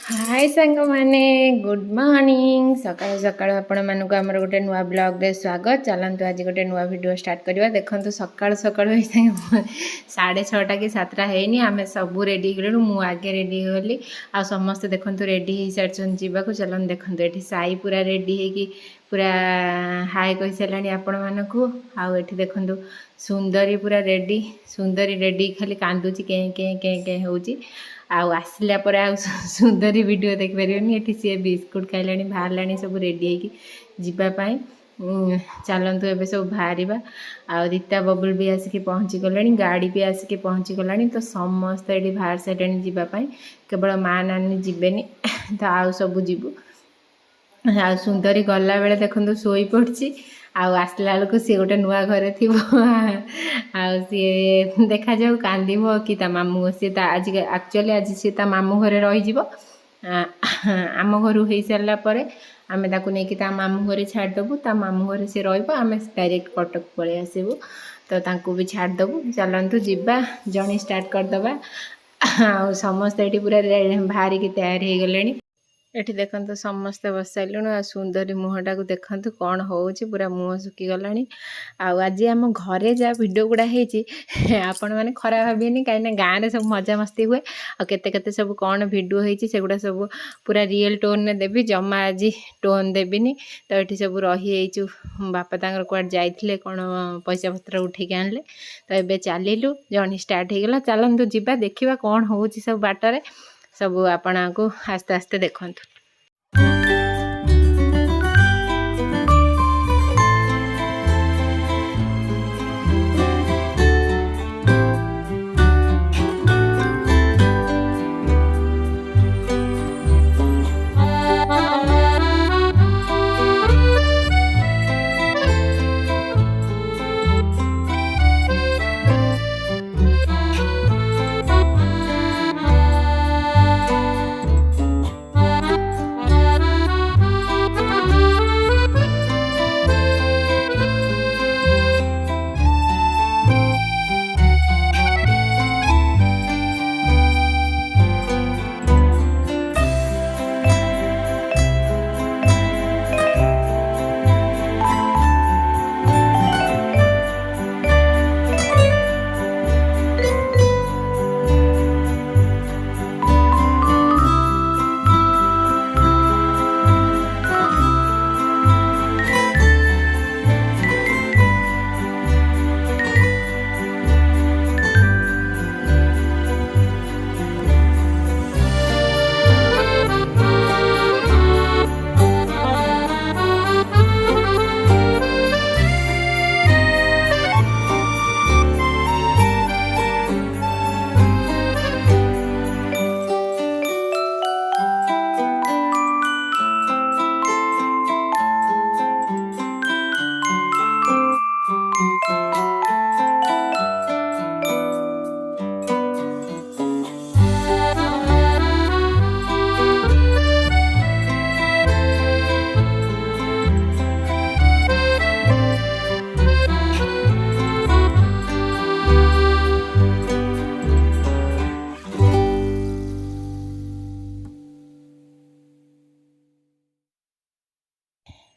हाय सांग माने good morning सकाळ सकाळ आपण मानक आमर गोटे नुआ ब्लॉग रे स्वागत। चलतु आज गोटे नुआ वीडियो स्टार्ट करवा। देखो सकाळ सकाळ 6:30 कि 7टा हैनी आम सबू रेडी गलु। मु आगे रेडी गली आ समस्त देखो रेडी हो सारी जावाक। चलन देखो ये साई पूरा रेडी है पूरा हाय कही सारे आपण मानक। आउ देखो सुंदरी पूरा रेडी सुंदरी रेडी खाली कांदुची के के के के होची। आउ आसला पर आ सुंदरी वीडियो देख पारे ये सी बिस्कुट खाइला बाहर सब रेडी होगापाई। चलतु एवं सब बाहर आ रीता बबुल भी आसिक पहुँची गला गाड़ी भी आसिक पहुँची गला। तो समस्त ये बाहर सारे जावाई केवल माँ नानी जीवेनि तो आउ सब जीवु। आ सुंदरी गला बेले देखो शोई पड़ी आसला बेलू सी गोटे नुआ घरे थी सी देखा जाऊ कांदीब कि मामू सी आज एक्चुअली आज सी मामू घरे रही आम घर हो सारापर आम नहीं मामू घरे छाड़देबू मामू घरे सी रम डायरेक्ट कटक पलि आसबू। तो भी छाड़देबू। चलतु जीवा जर्नी स्टार्ट करदे। आ समस्त ये पूरा बाहर की तैयार हो गले। ये देखते समस्ते बस सारूँ। आ सुंदरी मुहटा को देखते कौन हो पूरा मुँह सुखीगला। आज आम घरे जहाँ भिड गुड़ा आपण मैंने खराब भाविनी कहीं गाँव में सब मजा मस्ती हुए। आते सब कौन भिडियो होगुड़ा सब पूरा रियल टोन में देवी जमा आज टोन देविनी। तो ये सब रही बापा तक कौन जाइए कौन पैसा पत्र उठे आनले। तो ये चलू जर्नी स्टार्ट हो गला। चलतु जीवा देखा कौन हो सब बाटर सब आपण को आस्ते आस्ते देखंतु।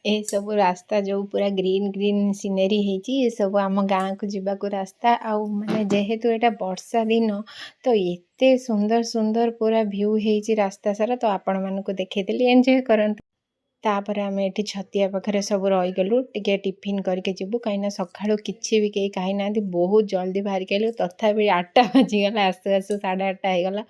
ये सब रास्ता जो पूरा ग्रीन ग्रीन सीनेरी है सब आम गाँव को जीवाक रास्ता। आउ माने जेहेतु एटा वर्षा दिन तो एते सुंदर सुंदर पूरा व्यू है रास्ता सारा। तो आपण मानक देखी एंजॉय करंतु। तापर आम ये छतिया पाखे सब रहीगलु टे टिफिन करके जीवु कहीं सका किसी भी कहीं कहीं ना बहुत जल्दी बाहर के आलु। तथापि 8टा बाजिगला आसु आसु 8:30 होगला।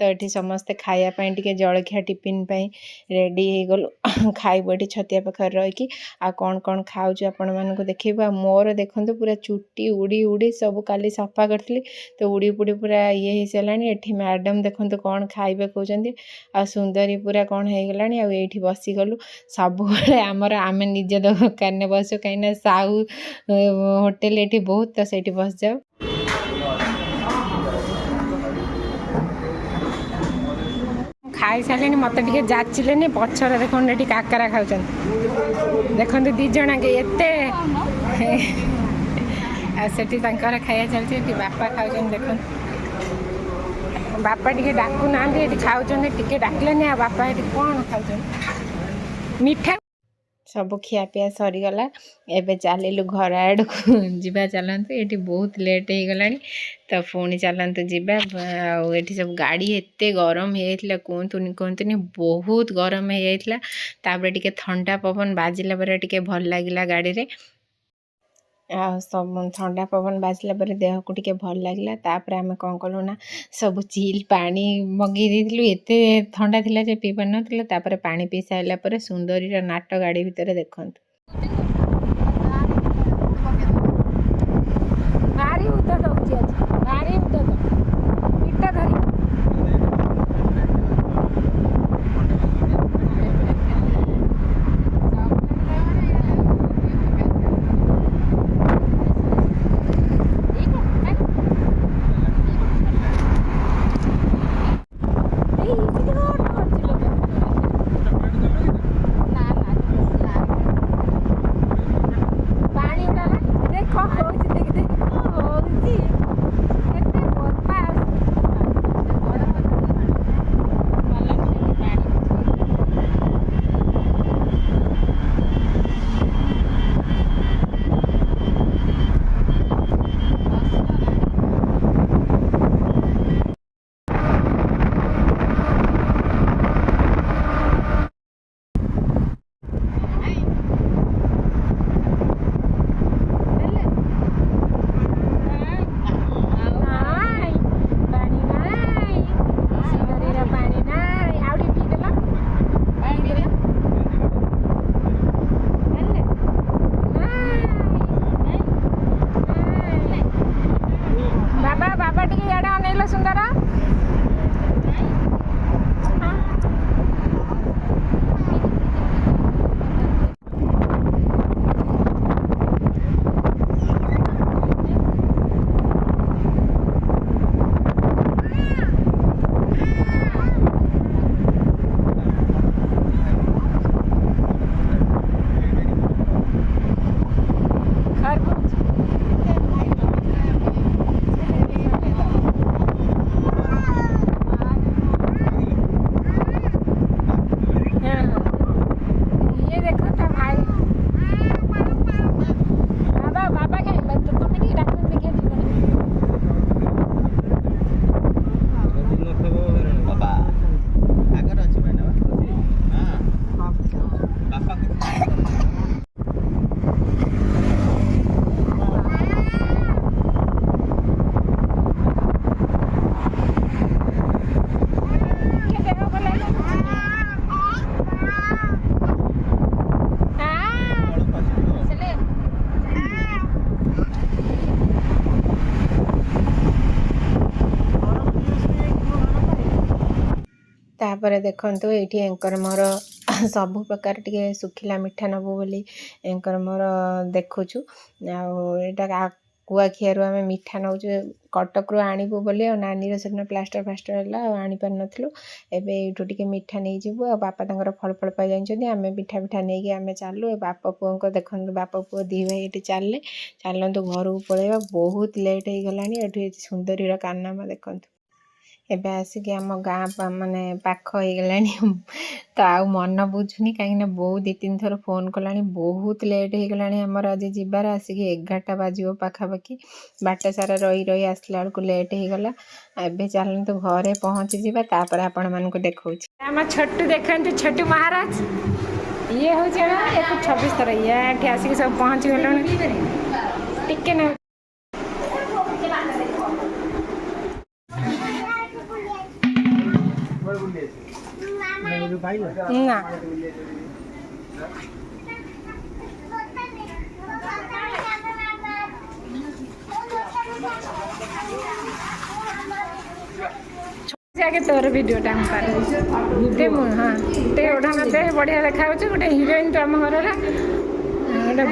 तो ये समस्ते खायापाई टे जलखिया टिफिन रेडी हो गलु खाइबू ये छतिया पाखे रहीकि आ कौन कौन खाऊ आपण मानक देखा। मोर देखो पूरा चुटी उड़ी उड़ी सब काली सफा करी तो उड़ी पुड़ी पूरा ये हो सारा। ये मैडम देखो कौन खाइबे कहते आ सुंदरी पूरा कौन हो गला। आठी बसीगलु सब आमर आम निज दुकान बसु कहीं साहू होटेल ये बहुत तो सही बस जाओ। खाई सारे मत जाचिले पछर देखो ये काकरा खाऊ देखो दिज के एते से खाया चलती बापा खाऊ देख बापा टे डाकू ना ये खाऊँ टे डाकिले बापा ये कौन खाऊ मिठा सब खियापिया सरीगला एबे चलू घर आड़ को जीवा चलतु ये बहुत लेट हो गला तो पुणी चलतु जीवा ये सब गाड़ी एत गरम हो कहतुनि कहतुनि बहुत गरम हो जाता टे ठंडा पवन बाजिला टे भल लगे गाड़ी रे सब ठंडा पवन बाजिला देह को टे भल लगे तापर आम कौन कलु ना सब चिल पानी मगै देलु एत ठंडा थिला जे पी पार नापर पानी पी सारा सुंदरी नाट गाड़ी भितर देखु भारी उद दौर भारी उद इटा धरी तापर देखंतु एठी एंकर मोर सब प्रकार टिके सुखिला मिठा नबो बोली एंकर मोर देखुछु आ कुआखिया आम मिठा नौ कटक रू आणबू बोली नानी से प्लास्टर फास्टर है आनी पार नथिलु एबे एठू टिके मिठा नहीं जीवु आ बापा तांकर फल फल पाई जानिछथि आमे मिठा मिठा नहीं कि आमे चालू बापा पुओं को देखंतु बापा पुओ दी भाई एठी चालले चलंतु घर को पळेबा बहुत लेट हो गलानी एठी सुंदरी रा कान्नामा देखंतु एबे आसिक आम गाँ माने पाख हो गलानी तो आउ मन बुझुनी कहीं बो दी तीन थर फोन कला बहुत लेट हो गलानी आमर आज जीवार आसिक 11टा बाजिबो पाखापाखि बाट सारा रही रही आसला बेलू लेट हो गला एबे चलतु घरे पहुँची जावा तापर आपण मानक देखौ आम छोटू देखते छोटू महाराज ये हूँ 26 थर ये आसिक सब पहुँची गल टिके ना ना आगे तोर वीडियो टा दे हाँ ते ओढ़ा दे बढ़िया देखा गोटे हिरोइन तो आम घर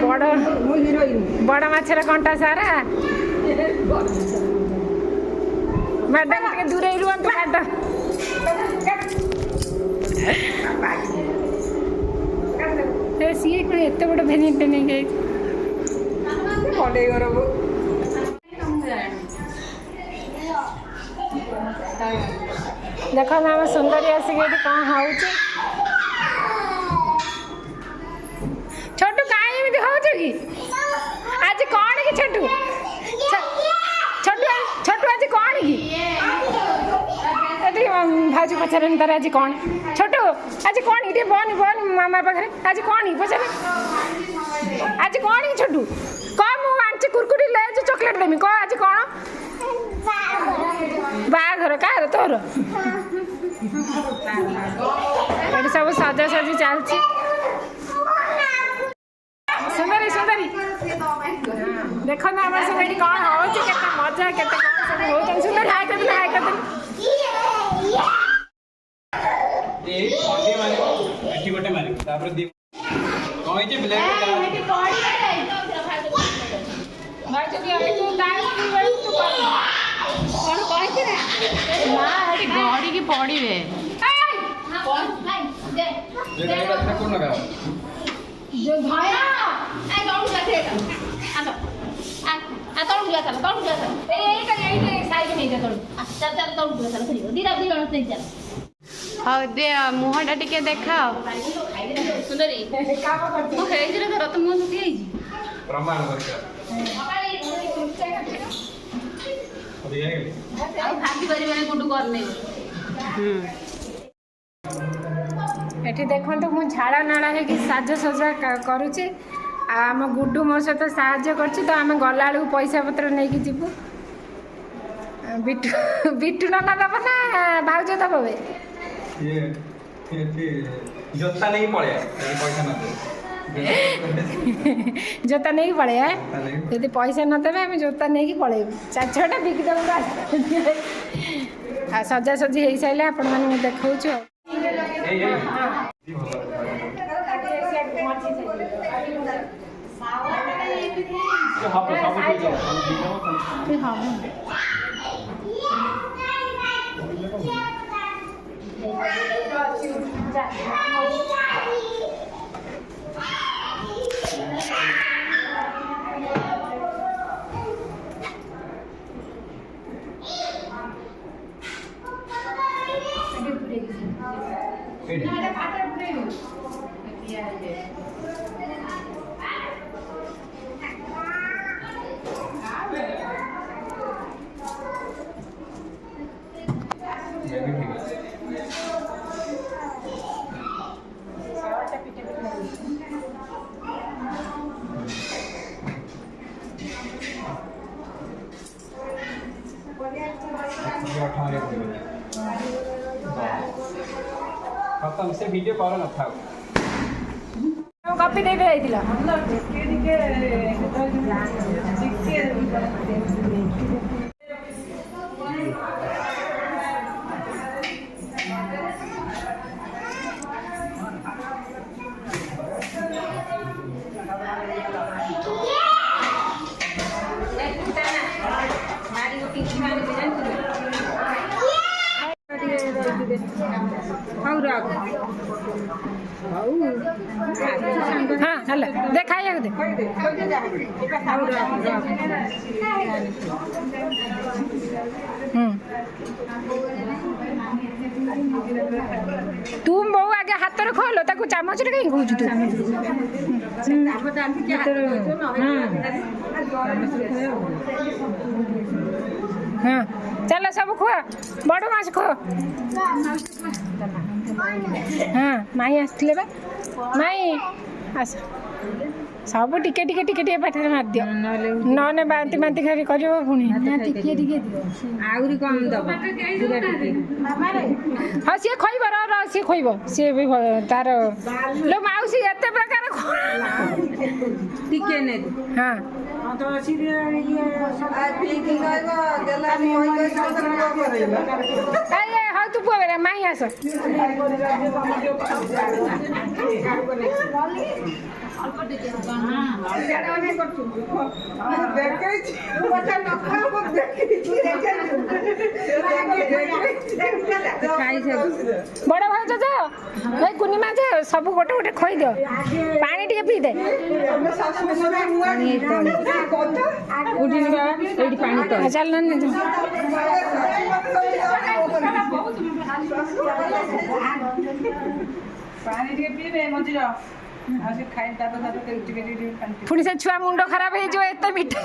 गोटे बड़ मछर कंटा सारा मैडम टे दूर रुहतु मैडम सी कौन एत बड़ भेनिटे नहीं गई घर देख आम सुंदरी आसिक कौन हो छोटू कहीं एमती हो कि आज कौन कि छोटू छोटू छोटू आज कौन कि भाजी पचारे तार आज कौन छोटू आज कौन ये बन बन मामा पाखे आज कौन पचारे आज कौन कि छोटू कह मुझे कुरकुरी लेज चॉकलेट देमी कह आज कौन बाघर कार तोर ये सब सजासजी चलती सुंदरी सुंदरी देख ना आम सब ये कौन हो मजा के सुंदर हाय कर गड़ी की पड़े मुहटा टे देखा सुंदरी तो मुह सुखी एठी देखो मु झाड़ा नाड़ा है कि साजसजा करुच्ची आम गुड्डू मो सहित साहाଯ୍य करछि तो आम गला बेलू पैसा पत्र नहीं कि जीवु बिट्टू बिट्टू नाना दब ना भाउज दब बे जोता नहीं पड़े पैसा न जोता नहीं पड़े यदि पैसा न देवे आम जोता नहीं पड़े चार छटा बिकिदेव आ सजासजी हो सारे आपण मैंने देखा खत्म से वीडियो कॉल न था कॉपी दे दिला हाँ हल देखा तुम बहु आगे हाथ रे खोलो ताकू चामच रे कहीं घुचु हाँ चलो सब खुआ बड़ माछ खुआ हाँ माई आसले बा माई आस सब टिके टिके टिके टिके पाटे मार दियो नने बांती बांती खाली करियो पुणी टिके टिके आउरी कम दब हाँ सी खोब सी खोब सी भी तार लो माउसी एते प्रकार टिके ने हाँ हाँ तू पुआ बेरा माई आस बड़ भाज भाई कुनी माँ सब गोटे गोटे खोई दियो पानी टे पी दे चल ପାଣି ଟିକେ ପିଇବେ ମଝିର ଆଉ ସେ ଖାଇ ତାପରେ ଟିକେ ପାଣି ପୁଣି ସେ ଛୁଆ ମୁଣ୍ଡ ଖରାପ ହେଇଯିବ ଏତେ ମିଠା।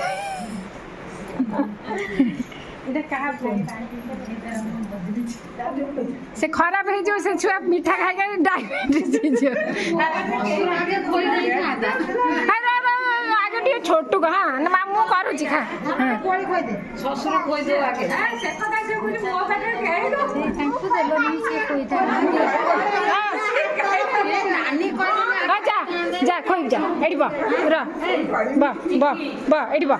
ଏଇଟା କାହା ସେ ଖରାପ ହେଇଯିବ ସେ ଛୁଆ ମିଠା ଖାଇ ଖାଇ ଡାଇବେଟିସ୍ ହେଇଯିବ। ଆগে ଟିକେ ଛୋଟ ହଁ ନା ମୁଁ କରୁଛି ଖା ଶ୍ୱଶୁର ଖୋଇଦେଉ ଆଗେ ଯା ଯା ଖୋଇବି ଯା ଏଠି ବ ଏଠି ବ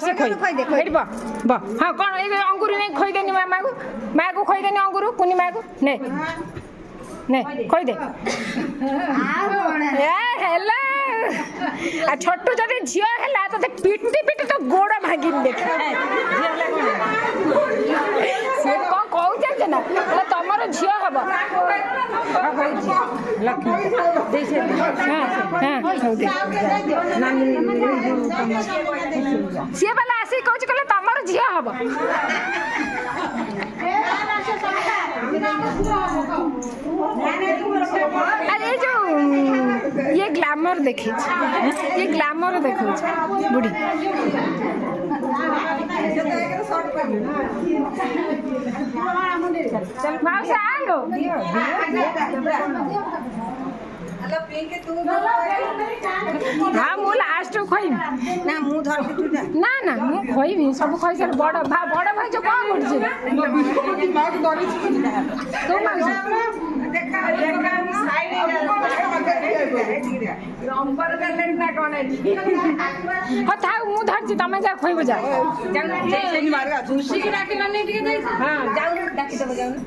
ସେ ଖୋଇ ଏଠି ବ ହଁ କ'ଣ ଏଇ ଅଙ୍ଗୁର ନେଇ ଖୋଇଦେନି ମାକୁ ଖୋଇଦେନି ଅଙ୍ଗୁର କୁନି ମାକୁ ନେ ଖୋଇଦେ ହେଲା। ଆଉ ଛୋଟ ଯଦି ଝିଅ ହେଲା ତତେ ପିଟି ପିଟି ତ ଗୋଡ଼ ଭାଙ୍ଗିନି ଦେଖ। ସେ କ'ଣ କହୁଛନ୍ତି ନା ତମର ଝିଅ ହବ ସିଏ ବାଲା ଆସିକି କହୁଛି କହିଲେ ତମର ଝିଅ ହବ। ଆରେ ଏଇ ଯୋଉ ଇଏ ଗ୍ଲାମର ଦେଖେଇଛି ଇଏ ଗ୍ଲାମର ଦେଖଉଛି ବୁଢ଼ୀ। ମାଉସୀ ଆଲୋ ହଁ ମୁଁ ଲାଷ୍ଟ ଖୋଇବି ନା ନା ମୁଁ ଖୋଇବି ସବୁ ଖୋଇସାରି ବଡ଼ ଭାଇ ଯୋଉ କ'ଣ କରୁଛି ହଁ ଥାଉ ମୁଁ ଧରିଛି ତମେ ଯା ଖୋଇବ ଯା।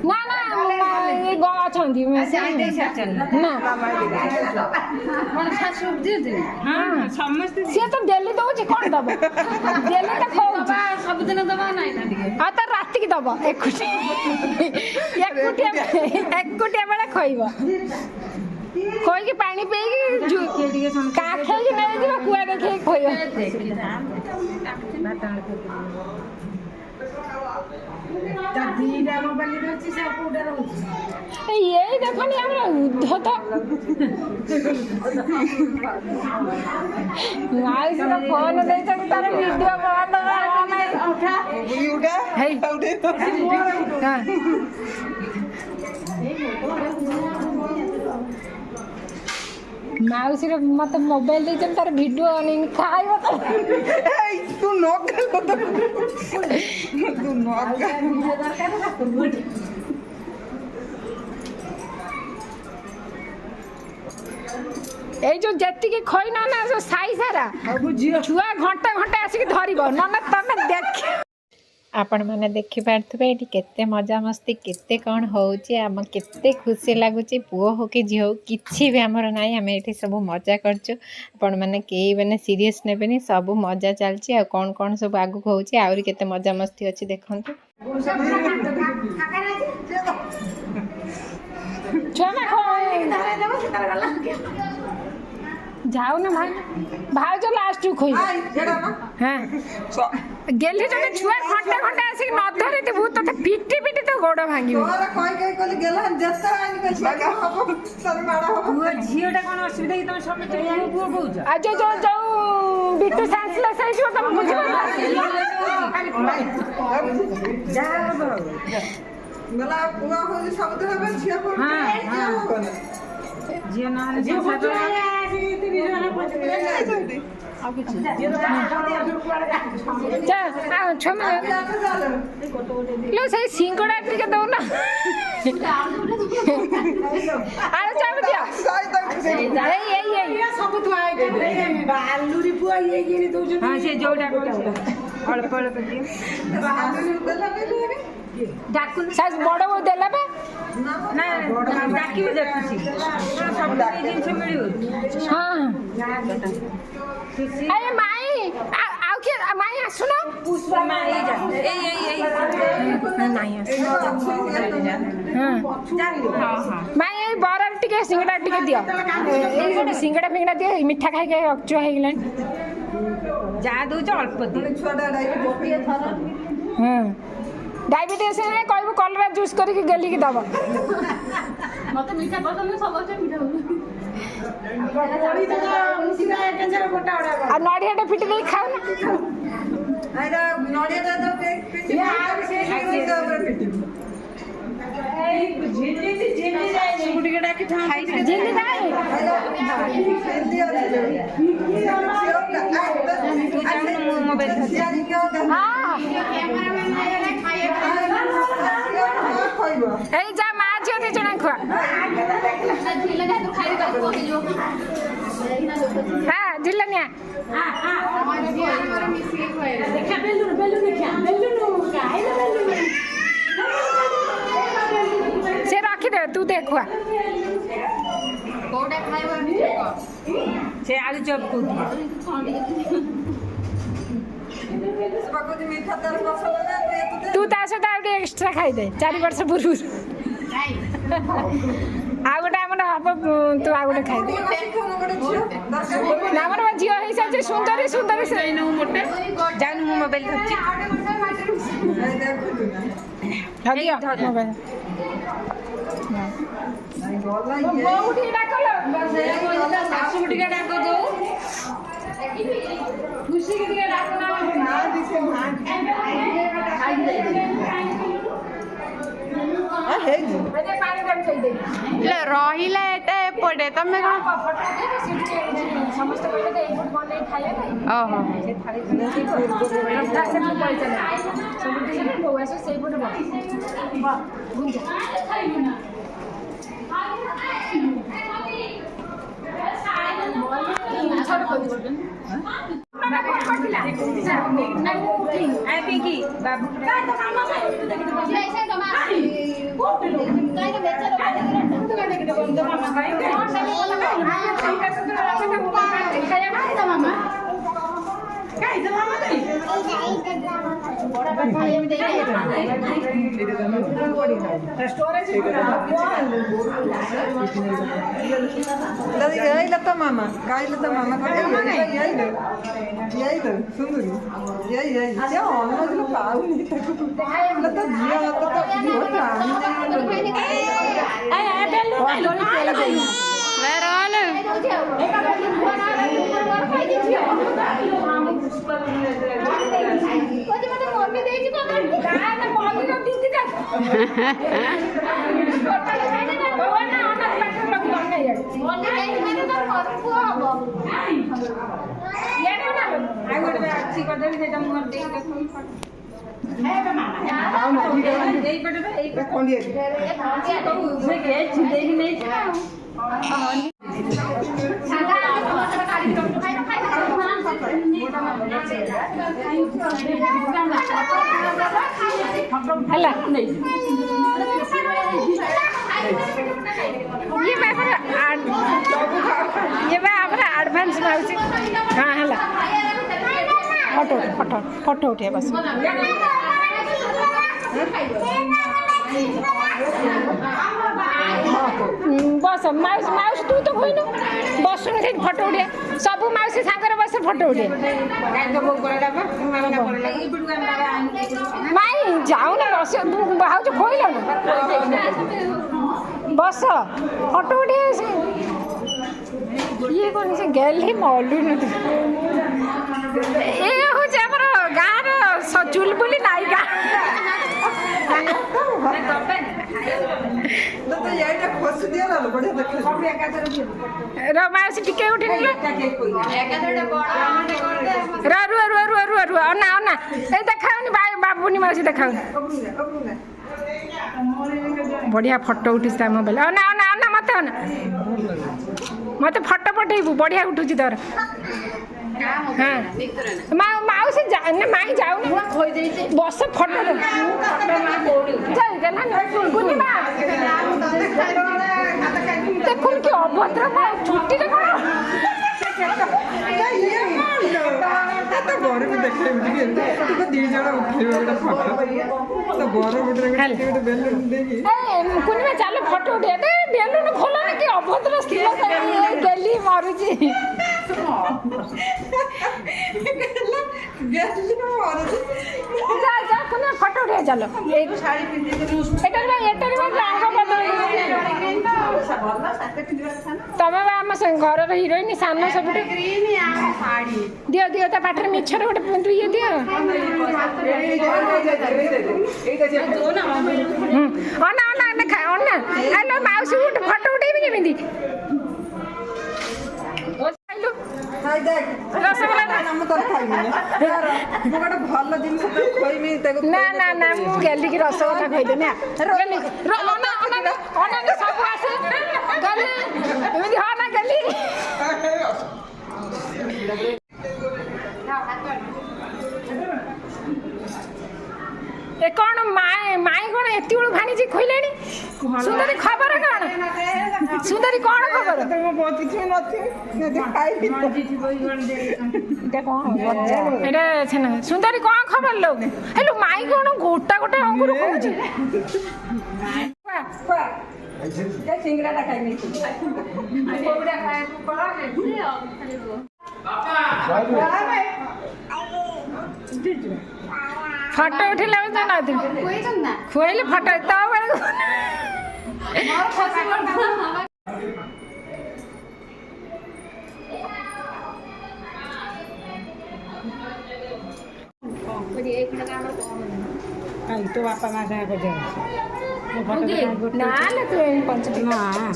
ନା ନା ଏଇ ଅଛନ୍ତି ନା ସିଏ ତ ଡେଲି ଦଉଛି କ'ଣ ଦବ ଡେଲି ତ ଖୋଉଛି ସବୁଦିନ ଦବା ନାଇଁ ନା ଟିକେ ଆଉ ତ ରାତିକି ଦବ ଏକୁଟିଆ ବେଳେ ଖୋଇବ ଖୋଇକି ପାଣି ପିଇକି କାଖେଇକି ନେଇଯିବ କୁଆ ଦେଖେଇକି ଖୋଇବ। ଏଇ ଦେଖନି ଆମର ଉଦ୍ଧତ ମାଉସୀର ଫୋନ ଦେଇଛନ୍ତି ତାର ଭିଡିଓ ବନ୍ଦ ମାଉସୀର ମତେ ମୋବାଇଲ ଦେଇଛନ୍ତି ତାର ଭିଡିଓ ଖାଇବ ତ ଏଇ ଯୋଉ ଯେତିକି ଖୋଇନା ନା ସାଇ ସାରା ଛୁଆ ଘଣ୍ଟା ଆସିକି ଧରିବ ନହେଲେ ତମେ ଦେଖ। ଆପଣମାନେ ଦେଖିପାରୁଥିବେ ଏଠି କେତେ ମଜାମସ୍ତି କେତେ କ'ଣ ହେଉଛି ଆମ କେତେ ଖୁସି ଲାଗୁଛି ପୁଅ ହଉ କି ଝିଅ ହଉ କିଛି ବି ଆମର ନାହିଁ ଆମେ ଏଠି ସବୁ ମଜା କରୁଛୁ। ଆପଣମାନେ କେହି ମାନେ ସିରିୟସ୍ ନେବେନି ସବୁ ମଜା ଚାଲିଛି ଆଉ କ'ଣ ସବୁ ଆଗକୁ ହେଉଛି ଆହୁରି କେତେ ମଜାମସ୍ତି ଅଛି ଦେଖନ୍ତୁ। ଯାଉନା ଭାଉଜ ଲାଷ୍ଟକୁ ଖୋଇବ ହଁ ଗେଲି ଯଦି ଛୁଆ ଘଣ୍ଟା ଆସିକି ନ ଧରିଥିବୁ ତତେ ପିଟି ତ ଗୋଡ଼ ଭାଙ୍ଗିବ। ଝିଅଟା କ'ଣ ଅସୁବିଧା କି ତମେ ସମସ୍ତେ ପୁଅ କହୁଛ ଆଉ ଯୋଉ ବିଟୁ ସାନ୍ସଲେସ୍ ହେଇଯିବ ତମେ ବୁଝିବ ଝିଅ ନହେଲେ ସେଇ ସିଙ୍ଗଡ଼ା ଟିକେ ଦଉନା ଆଳୁ ଚାପ ଦିଅ ସେ ଯୋଉଟା ଅଳ୍ପ ଦିଅ ବଡ଼ ବୋଉ ଦେଲା ବା ଡାକିବି ଦେଖୁଛି ସବୁ ଜିନିଷ ମିଳିବ ହଁ ଆରେ ମାଇ ଆଉ କିଏ ମାଇ ଆସୁନ ମାଇ ଏଇ ବରାରେ ଟିକେ ସିଙ୍ଗଡ଼ା ଟିକେ ଦିଅ ଏଇ ଗୋଟେ ସିଙ୍ଗଡ଼ା ଫିଙ୍ଗଡ଼ା ଦିଅ ମିଠା ଖାଇକି ଅଚୁଆ ହେଇଗଲାଣି ଯାହା ଦଉଛ ଅଳ୍ପ ଦିଅ ହଁ डायबिटीज है कहबू कलरा जूस करके गेली की दब मत मीठा पसंद सब मीठा आ नड़िया फिट दे खाओ झिल्ली खाए এই যা মা ঝিও ଦି ଜଣ ଖୁଆ হ্যাঁ ঝিল্লা নিয়া সে ରଖିଦେ ତୁ ଦେ ଖୁଆ ସେ ଆଳୁ ଚପ୍ କହୁଥିଲା ତୁ ତା ସହିତ ଆଉ ଟିକେ ଏକ୍ସଟ୍ରା ଖାଇଦେ 4 ବର୍ଷ ପୂର୍ବରୁ ଆଉ ଗୋଟେ ଆମର ହବ ତୁ ଆଉ ଗୋଟେ ଖାଇଦେ ଆମର ଝିଅ ହେଇସାରିଛି ସୁନ୍ଦରୀ ସୁନ୍ଦରୀ ସେ ମୋଟେ ଜାଣି ମୁଁ ମୋବାଇଲ ଧରିଛି ଶାଶୁକୁ ଟିକେ ଡାକ ଦଉ ଖୁସିକି ଟିକେ ଡାକ ରହିଲା ଏଟା ଏପଟେ ତମେ କଣ ସମସ୍ତେ କହିଲେ ଏଇପଟେ ବନେଇ ଖାଇବା ପାଇଁ ଓହୋ ସେଇପଟେ तो मामा सुंदरी ହେଲା ये एडवांस माउसी हाँ है फोटो उठे बस बस माउसी माउसी तू तो कहनु बस फोटो उठे सब माउसी सांगे बस फोटो उठे माई जाऊ ना बस भाज खोल बस फोटो उठे ये कौन से गेल ही मलु न ये हो जे हमर गार चुलबुली नायिका तो यार खोस दिया ना बढ़िया देखे सब एकादर रमासी टिके उठे एकादर बड़ा रू ना ना ए देखाउनी भाई बाबूनी मासी देखाउनी बढ़िया फोटो उठी मोबाइल ना ना ना मत मत फोटो पठेबू बढ़िया उठुची तोर हाँ माउसी माई जाऊ बस फोटो देखुन कि अभद्र छुट्टी घर में देखे दी जन उठेबे गोटे फोटो तो घर गोटे बेलून देगी कुनिमा चलो फोटो उठे बेलून खोलो कि अभद्र स्त्री गली मारुची जा कुनिमा ଫଟୋ ଉଠେଇବା ଚାଲ ଏଟାରେ ରଙ୍ଗ ବଦଳ ତମେ ବା ଆମ ଘରର ହିରୋଇନ ସାନ ସବୁଠୁ ଦିଅ ଦିଅ ତା ପାଠରେ ମିଛରେ ଗୋଟେ ଇଏ ଦିଅ ଅନା ଅନା ଦେଖା ଅନା ଆଲୋ ମାଉସୀ ଗୋଟେ ଫଟୋ ଉଠେଇବି କେମିତି ନା ନା ନା ମୁଁ ଗେଲିକି ରସଗୋଲା ଖାଇଦେବି ସବୁ ଆସେ ଗଲି ଏମିତି ହଁ ନା ଗେଲି ଏ କ'ଣ ମାଇଁ କ'ଣ ଏତିକି ବେଳୁ ଭାଣିଛି ଖୋଇଲେଣି ସୁନ୍ଦରୀ ଖବର କ'ଣ ସୁନ୍ଦରୀ କ'ଣ ଖବର ଏଇଟା ଛେନା ସୁନ୍ଦରୀ କ'ଣ ଖବର ଲୋ ହେଲୁ ମାଇଁ କ'ଣ ଗୋଟା ଗୋଟା ଅଙ୍ଗୁର କହୁଛି ଫଟୋ ଉଠିଲା ଖୁଆଇଲେ ଫଟୋ ତ ତୋ ବାପା ମା ସାଙ୍ଗେ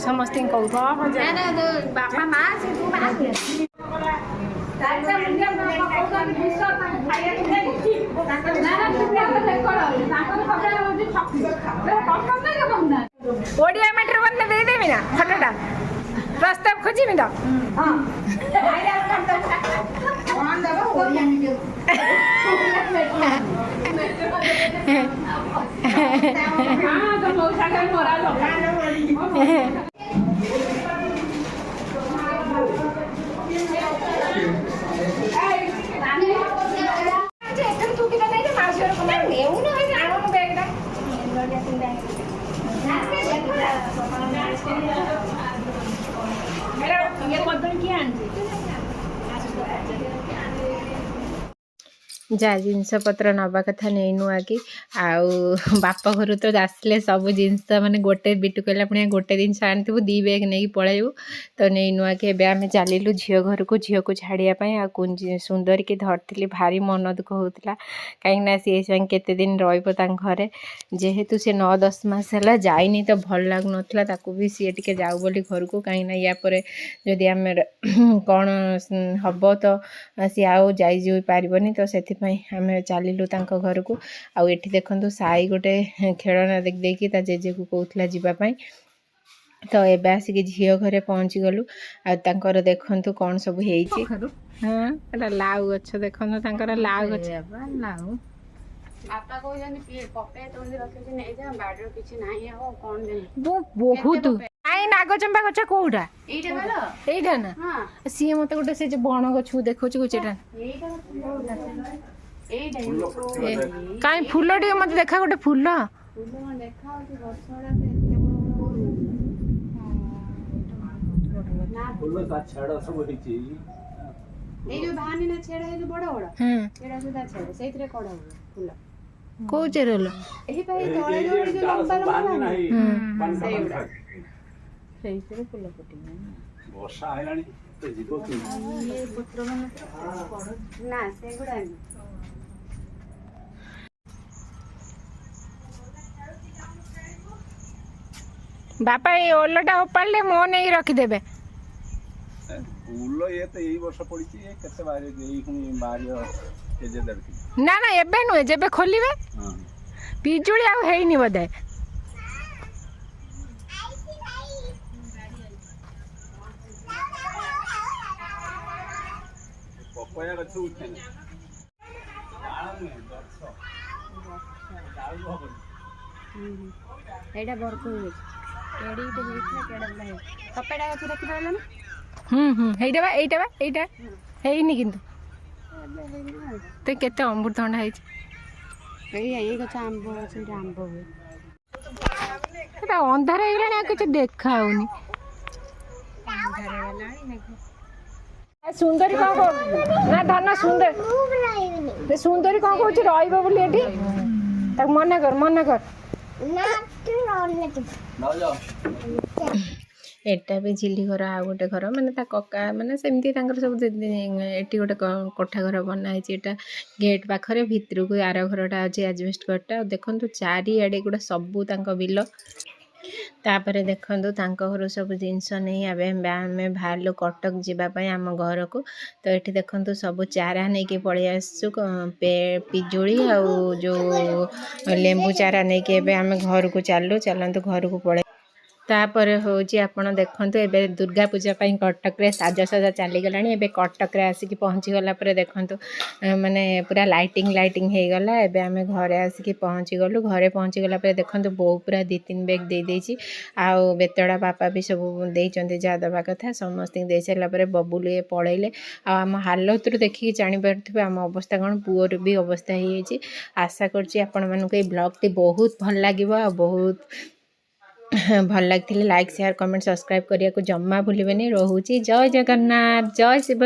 ସମସ୍ତଙ୍କୁ କହୁଥ ବାପା ମା ସେ ତୁ ଓଡ଼ିଆ ମାଟିରେ ବନେ ଦେଇଦେବି ନା ଫଟୋଟା ପ୍ରସ୍ତାବ ଖୋଜିବି ତ ଯାହା ଜିନିଷପତ୍ର ନେବା କଥା ନେଇ ନୁଆ କି ଆଉ ବାପ ଘରୁ ତ ଆସିଲେ ସବୁ ଜିନିଷ ମାନେ ଗୋଟେ ବିଟୁ କହିଲା ପୁଣି ଗୋଟେ ଜିନିଷ ଆଣିଥିବୁ 2 ବ୍ୟାଗ୍ ନେଇକି ପଳାଇବୁ ତ ନେଇ ନୁଆକି ଏବେ ଆମେ ଚାଲିଲୁ ଝିଅ ଘରକୁ ଝିଅକୁ ଛାଡ଼ିବା ପାଇଁ ଆଉ ସୁନ୍ଦରୀକି ଧରିଥିଲି ଭାରି ମନ ଦୁଃଖ ହେଉଥିଲା କାହିଁକିନା ସିଏ ସାଙ୍ଗେ କେତେ ଦିନ ରହିବ ତାଙ୍କ ଘରେ ଯେହେତୁ ସେ 9-10 ମାସ ହେଲା ଯାଇନି ତ ଭଲ ଲାଗୁନଥିଲା ତାକୁ ବି ସିଏ ଟିକେ ଯାଉ ବୋଲି ଘରକୁ କାହିଁକିନା ୟା ପରେ ଯଦି ଆମେ କ'ଣ ହେବ ତ ସିଏ ଆଉ ଯାଇ ପାରିବନି ତ ସେଥିପାଇଁ ଆମେ ଚାଲିଲୁ ତାଙ୍କ ଘରକୁ ଆଉ ଏଠି ଦେଖନ୍ତୁ ସାଇ ଗୋଟେ ଖେଳନା ଦେଇକି ତା ଜେଜେକୁ କହୁଥିଲା ଯିବା ପାଇଁ ତ ଏବେ ଆସିକି ଝିଅ ଘରେ ପହଞ୍ଚିଗଲୁ ଆଉ ତାଙ୍କର ଦେଖନ୍ତୁ କ'ଣ ସବୁ ହେଇଛି ହଁ ଏଟା ଲାଉ ଗଛ ଦେଖନ୍ତୁ ତାଙ୍କର ଲାଉ ଗଛ ଲାଉ ବାପା କହୁଛନ୍ତି ପପେ ତୋଳି ରଖିଛି ନେଇଯା ବାଡ଼ିର କିଛି ନାହିଁ ଆଉ କ'ଣ ଦେବି ବହୁତ କାଇଁ ନାଗଚମ୍ପା ଗଛ କୋଉଟା ଏଇଟା ନା ସିଏ ମତେ ଗୋଟେ ସେ ଯୋଉ ବଣ ଗଛକୁ ଦେଖଉଛି କହୁଛି କାଇଁ ଫୁଲ ଟିକେ ମତେ ଦେଖା ଗୋଟେ ଫୁଲ ଏଇ ଯୋଉ ବାହାନି ନା ଛେଡ଼ା ହେଇ ଯୋଉ ବଡ଼ ବଡ଼ ସେଟା ସୁଧା ଛେଡ଼ା ସେଇଥିରେ କଢ଼ ଫୁଲ କୋଉ ଚେରଲ ଏଇ ପାଇଁ ତଳେ ଯୋଉ ଲମ୍ବା ଲମ୍ବା ସେଇଥିରେ ଫୁଲ ଫୁଟିବ ବର୍ଷା ଆଇଲାଣି ଯିବ କି ନା ସେଗୁଡ଼ା ବାପା ଏଇ ଓଲଟା ଓପାଡ଼ିଲେ ମୋ ନେଇକି ରଖିଦେବେ ଫୁଲ ଇଏ ତ ଏଇ ବର୍ଷ ପଡ଼ିଛି କେତେ ବାହାରି ଏଇ ପୁଣି ବାହାରିବ କେଜି 1.5 କିଲୋ ନା ନା ଏବେ ନୁହେଁ ଯେବେ ଖୋଲିବେ ପିଜୁଳି ଆଉ ହେଇନି ବୋଧେ ପପୟା ଗଛ ଉଠେନି ଏଇଟା ବରକୁ ହେଇଛି କେଡ଼ିଟେ ହେଇଥିଲା କେଡ଼େ ବଡ଼ ହେଇଛି ସପେଟା ଗଛ ଦେଖିପାରିଲ ନା ହେଇଟା ବା ହେଇନି କିନ୍ତୁ ତ କେତେ ଅମୃତଭଣ୍ଡା ହେଇଛି ଏଇ ଗଛ ଆମ୍ବ ଗଛ ଏଇଟା ଆମ୍ବ ହୁଏ ଏଟା ଅନ୍ଧାର ହେଇଗଲାଣି ଆଉ କିଛି ଦେଖା ହଉନି ସୁନ୍ଦରୀ କ'ଣ କହୁଛି ନା ଧନ ସୁନ୍ଦରୀ କ'ଣ କହୁଛି ରହିବ ବୋଲି ଏଠି ତାକୁ ମନା କର ଏଟା ବି ଝିଲି ଘର ଆଉ ଗୋଟେ ଘର ମାନେ ତା କକା ମାନେ ସେମିତି ତାଙ୍କର ସବୁ ଏଠି ଗୋଟେ କୋଠା ଘର ବନା ହେଇଛି। ଏଟା ଗେଟ୍ ପାଖରେ ଭିତରକୁ ଆର ଘରଟା ଅଛି ଆଜବେଷ୍ଟ ଘରଟା। ଆଉ ଦେଖନ୍ତୁ ଚାରିଆଡ଼େ ଗୁଡ଼ା ସବୁ ତାଙ୍କ ବିଲ। ତାପରେ ଦେଖନ୍ତୁ ତାଙ୍କ ଘରୁ ସବୁ ଜିନିଷ ନେଇ ଏବେ ଆମେ ବାହାରିଲୁ କଟକ ଯିବା ପାଇଁ ଆମ ଘରକୁ। ତ ଏଠି ଦେଖନ୍ତୁ ସବୁ ଚାରା ନେଇକି ପଳେଇ ଆସିଛୁ ପିଜୁଳି ଆଉ ଯେଉଁ ଲେମ୍ବୁ ଚାରା ନେଇକି ଏବେ ଆମେ ଘରକୁ ଚାଲନ୍ତୁ ଘରକୁ ପଳେଇ। ତାପରେ ହେଉଛି ଆପଣ ଦେଖନ୍ତୁ ଏବେ ଦୁର୍ଗା ପୂଜା ପାଇଁ କଟକରେ ସାଜସଜା ଚାଲିଗଲାଣି। ଏବେ କଟକରେ ଆସିକି ପହଞ୍ଚିଗଲା ପରେ ଦେଖନ୍ତୁ ମାନେ ପୁରା ଲାଇଟିଂ ହେଇଗଲା। ଏବେ ଆମେ ଘରେ ଆସିକି ପହଞ୍ଚିଗଲୁ। ଘରେ ପହଞ୍ଚିଗଲା ପରେ ଦେଖନ୍ତୁ ବୋଉ ପୁରା 2-3 ବ୍ୟାଗ୍ ଦେଇଦେଇଛି। ଆଉ ବେତଡ଼ା ବାପା ବି ସବୁ ଦେଇଛନ୍ତି ଯାହା ଦେବା କଥା ସମସ୍ତଙ୍କୁ ଦେଇସାରିଲା ପରେ ବବୁଲୁ ଇଏ ପଳେଇଲେ। ଆଉ ଆମ ହାଲତରୁ ଦେଖିକି ଜାଣିପାରୁଥିବେ ଆମ ଅବସ୍ଥା କ'ଣ। ପୁଅର ବି ଅବସ୍ଥା ହେଇଯାଇଛି। ଆଶା କରୁଛି ଆପଣମାନଙ୍କୁ ଏଇ ବ୍ଲଗ୍ଟି ବହୁତ ଭଲ ଲାଗିବ। ଆଉ ବହୁତ ଭଲ ଲାଗିଥିଲେ ଲାଇକ୍ ସେୟାର କମେଣ୍ଟ ସବସ୍କ୍ରାଇବ୍ କରିବାକୁ ଜମା ଭୁଲିବେନି। ରହୁଛି ଜୟ ଜଗନ୍ନାଥ, ଜୟ ଶିବ।